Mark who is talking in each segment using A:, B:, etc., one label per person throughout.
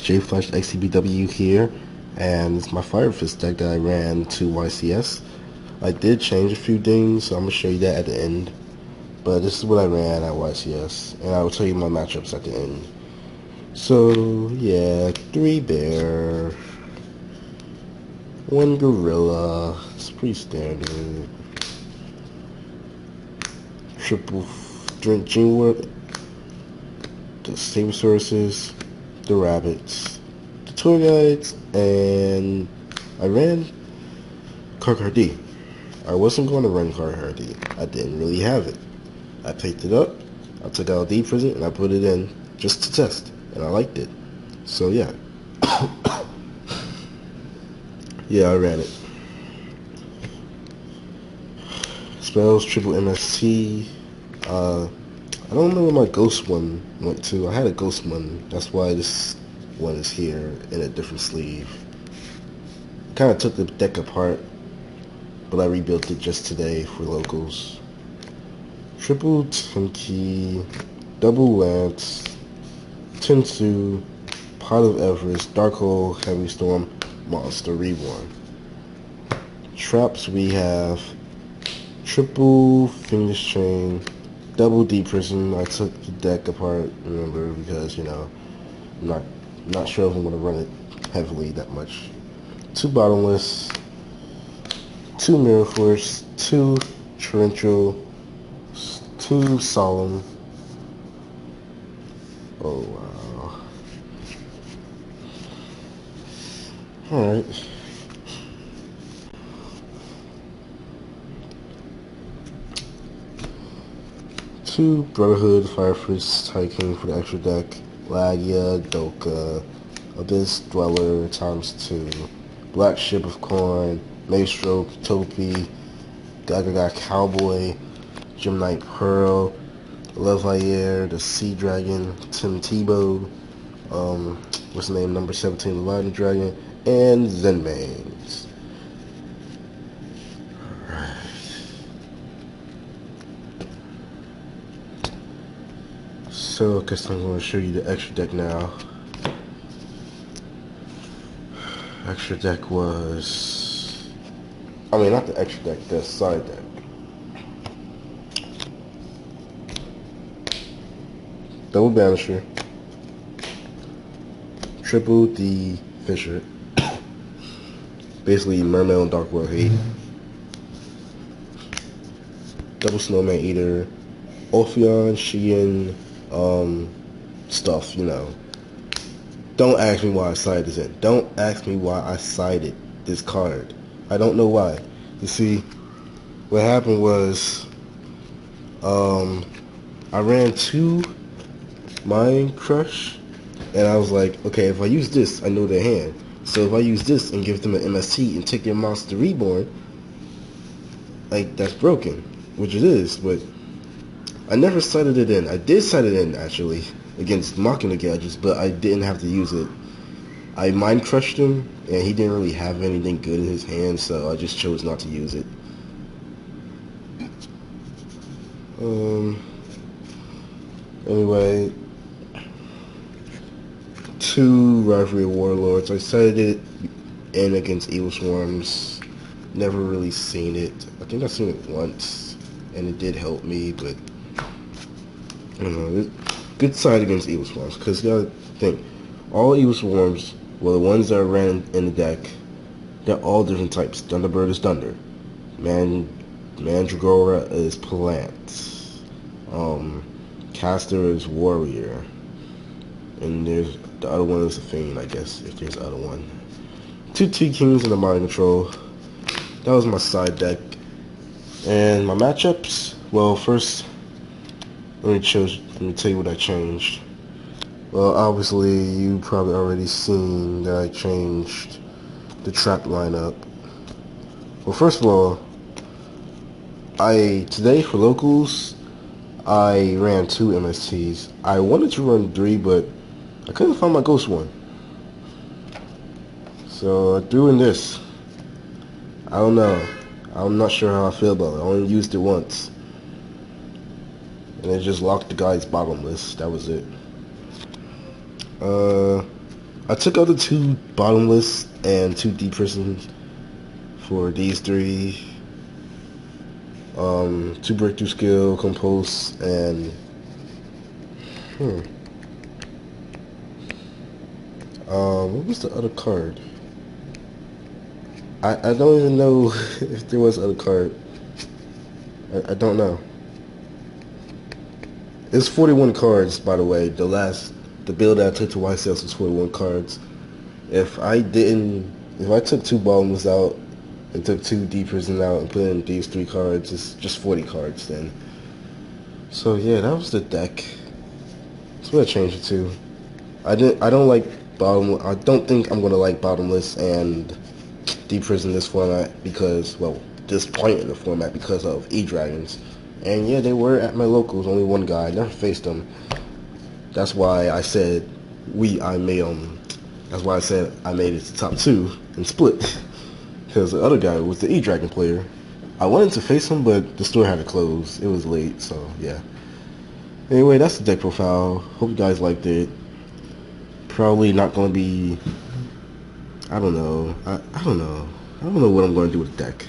A: J-Flash XCBW here, and it's my Fire Fist deck that I ran to YCS. I did change a few things, so I'm going to show you that at the end. But this is what I ran at YCS, and I will tell you my matchups at the end. So, yeah, 3 Bear, 1 Gorilla, it's pretty standard. Triple Dreamwork, the Same Sources, the Rabbits, the Tour Guides, and I ran Carhartt D. I wasn't going to run Carhartt D. I didn't really have it. I picked it up, I took out D Prison, and I put it in just to test, and I liked it. So yeah. Yeah, I ran it. Spells, triple MST. I don't know where my ghost one went to. I had a ghost one. That's why this one is here in a different sleeve. Kind of took the deck apart, but I rebuilt it just today for locals. Triple Tenki, double Lance, Tensu, Pot of Everest, Dark Hole, Heavy Storm, Monster Reborn. Traps we have triple Fingers Chain, double D Prison. I took the deck apart, remember, because I'm not sure if I'm gonna run it heavily that much. 2 Bottomless, 2 Mirror Force, 2 Torrential, 2 Solemn. Oh wow. Alright. Two Brotherhood, Fire Fist, Tycoon for the extra deck, Lagia, Doka, Abyss Dweller ×2, Black Ship of Corn, Maestro, Topi, Gaga Cowboy, Gemini Pearl, Leviair, the Sea Dragon, Tim Tebow, what's the name, number 17, the Lightning Dragon, and Zenmanes. So, I guess I'm going to show you the extra deck now. Extra deck was... not the extra deck, the side deck. Double Banisher. Triple D Fisher. Basically, Mermaid and Dark World Hate. Double Snowman Eater. Ophion, Sheehan, stuff, Don't ask me why I sided this in. Don't ask me why I sided this card. I don't know why. You see, what happened was, I ran 2 Mind Crush, and I was like, okay, if I use this, I know their hand. So if I use this and give them an MST and take their Monster Reborn, like, that's broken, which it is, but I never sided it in. I did side it in, actually, against Mocking the Gadgets, but I didn't have to use it. I Mind Crushed him, and he didn't really have anything good in his hand, so I just chose not to use it. Anyway, 2 Rivalry Warlords. I sided it in against Evil Swarms. Never really seen it. I think I've seen it once, and it did help me, but I don't know. Good side against Evil Swarms, because you gotta think, all Evil Swarms, well, the ones that are ran in the deck, they're all different types. Thunderbird is Thunder. Mandragora is Plant. Caster is Warrior. And there's the other one is a Fiend, I guess, if there's the other one. 2 T-Kings and a Mind Control. That was my side deck. And my matchups, well, first, let me tell you what I changed. Well, obviously, you probably already seen that I changed the trap lineup. Well, first of all, today for locals, I ran 2 MSTs. I wanted to run 3, but I couldn't find my ghost one. So I threw in this. I don't know. I'm not sure how I feel about it. I only used it once. And it just locked the guy's bottomless. That was it. I took out the 2 bottomless and 2 deep prisons for these 3. 2 breakthrough skill, compose, and what was the other card? I don't even know if there was other card. I don't know. It's 41 cards, by the way. The build that I took to YCS was 41 cards. If I took 2 bottomless out and took 2 deep prison out and put in these 3 cards, it's just 40 cards then. So yeah, that was the deck. That's what I changed it to. I don't like bottomless. I don't think I'm gonna like bottomless and deep prison this format because, well, this point in the format because of E-Dragons. And yeah, they were at my locals. Only one guy. I never faced them. That's why I said That's why I said I made it to top 2 and split. Because the other guy was the E-Dragon player. I wanted to face him, but the store had to close. It was late, so yeah. Anyway, that's the deck profile. Hope you guys liked it. Probably not going to be... I don't know. I don't know. I don't know what I'm going to do with the deck.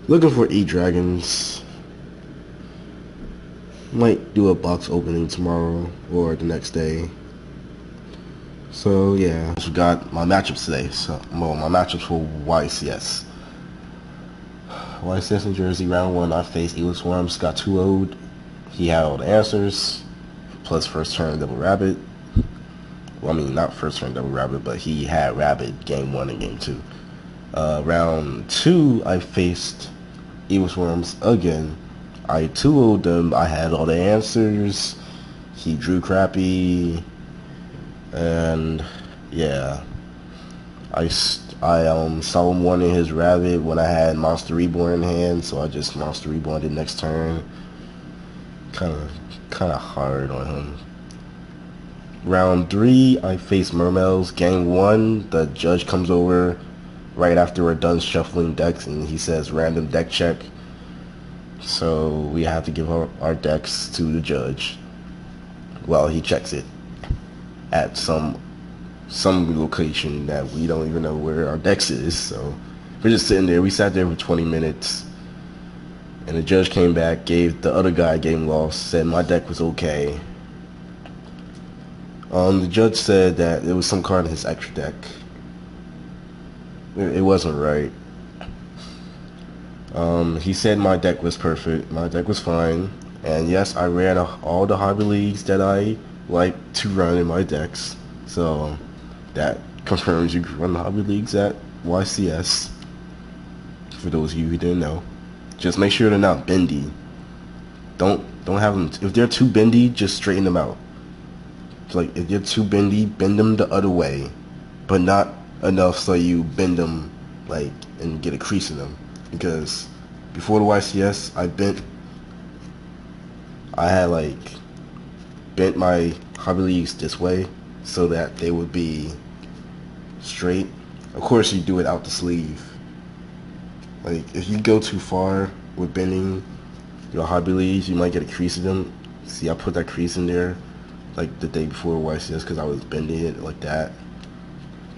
A: Looking for E-Dragons. Might do a box opening tomorrow or the next day. So yeah, I got my matchups today. So well, my matchups for YCS. YCS in Jersey, round 1. I faced Evil Swarms. Got 2-0'd. He had all the answers. Plus first turn double rabbit. Well, I mean not first turn double rabbit, but he had rabbit game 1 and game 2. Round 2, I faced Evil Swarms again. I 2-0'd them. I had all the answers. He drew crappy, and yeah, I saw him wanting his rabbit when I had Monster Reborn in hand, so I just Monster Reborn it next turn. Kind of hard on him. Round 3, I faced Mermels. Game 1, the judge comes over right after we're done shuffling decks, and he says random deck check. So we have to give our decks to the judge. Well, he checks it at some location that we don't even know where our decks is. So we're just sitting there. We sat there for 20 minutes, and the judge came back, gave the other guy game loss, said my deck was okay. The judge said that there was some card in his extra deck. It wasn't right. He said my deck was perfect. My deck was fine. And yes, I ran all the hobby leagues that I like to run in my decks. So that confirms you can run the hobby leagues at YCS. For those of you who didn't know, just make sure they're not bendy. Don't have them. If they're too bendy, just straighten them out. Like if they're too bendy, bend them the other way, but not enough so you bend them like and get a crease in them. Because before the YCS, I had like bent my hobby leagues this way so that they would be straight. Of course, you do it out the sleeve. Like if you go too far with bending your hobby leagues, you might get a crease in them. See, I put that crease in there like the day before YCS because I was bending it like that,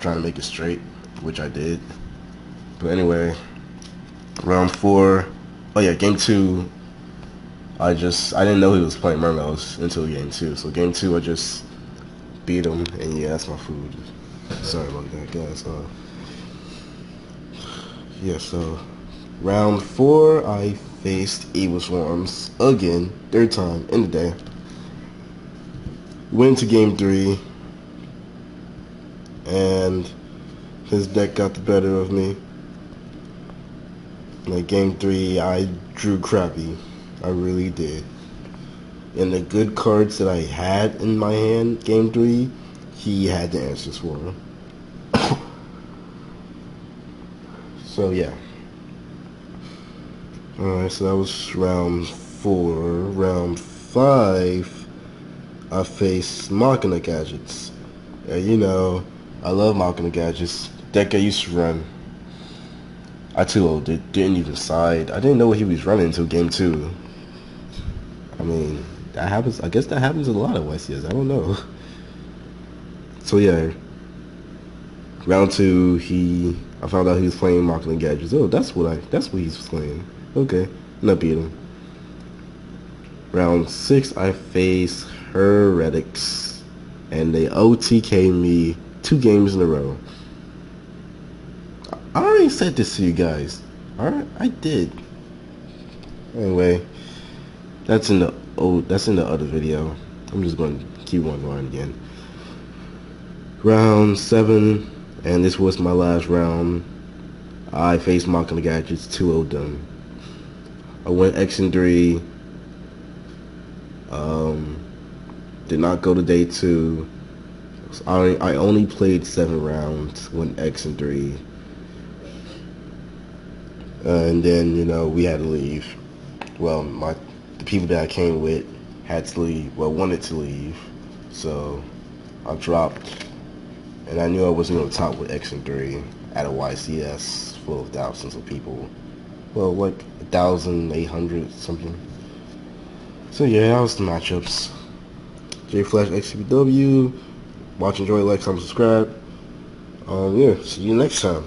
A: trying to make it straight, which I did. But anyway, round 4, oh yeah, game 2, I didn't know he was playing Mermels until game 2. So game 2, I just beat him, and yeah, that's my food. Sorry about that, guys. Yeah, so round 4, I faced Evil Swarms again, 3rd time in the day. Went to game 3, and his deck got the better of me. Like game 3, I drew crappy. I really did. And the good cards that I had in my hand, game 3, he had the answers for them. So yeah. Alright, so that was round 4. Round 5, I faced Machina Gadgets. Yeah, you know, I love Machina Gadgets. Deck I used to run. I too didn't even side. I didn't know what he was running until game 2. I mean, that happens. I guess that happens a lot at YCS. I don't know. So yeah, round two, I found out he was playing Marketing Gadgets. Oh, that's what he's playing. Okay, and I beat him. Round six, I faced Heretics, and they OTK me 2 games in a row. I already said this to you guys. Alright, I did. Anyway, that's in the other video. I'm just going to keep on going again. Round 7, and this was my last round. I faced Marketing Gadgets, 2-0 done. I went X and 3. Did not go to day 2. I only played 7 rounds, went X and 3. And then, you know, we had to leave. Well, the people that I came with had to leave, well, wanted to leave. So I dropped, and I knew I wasn't going to top with X and 3 at a YCS full of thousands of people. Well, like 1,800 something. So yeah, that was the matchups. JFlash XCBW. Watch, enjoy, like, comment, subscribe. Yeah, see you next time.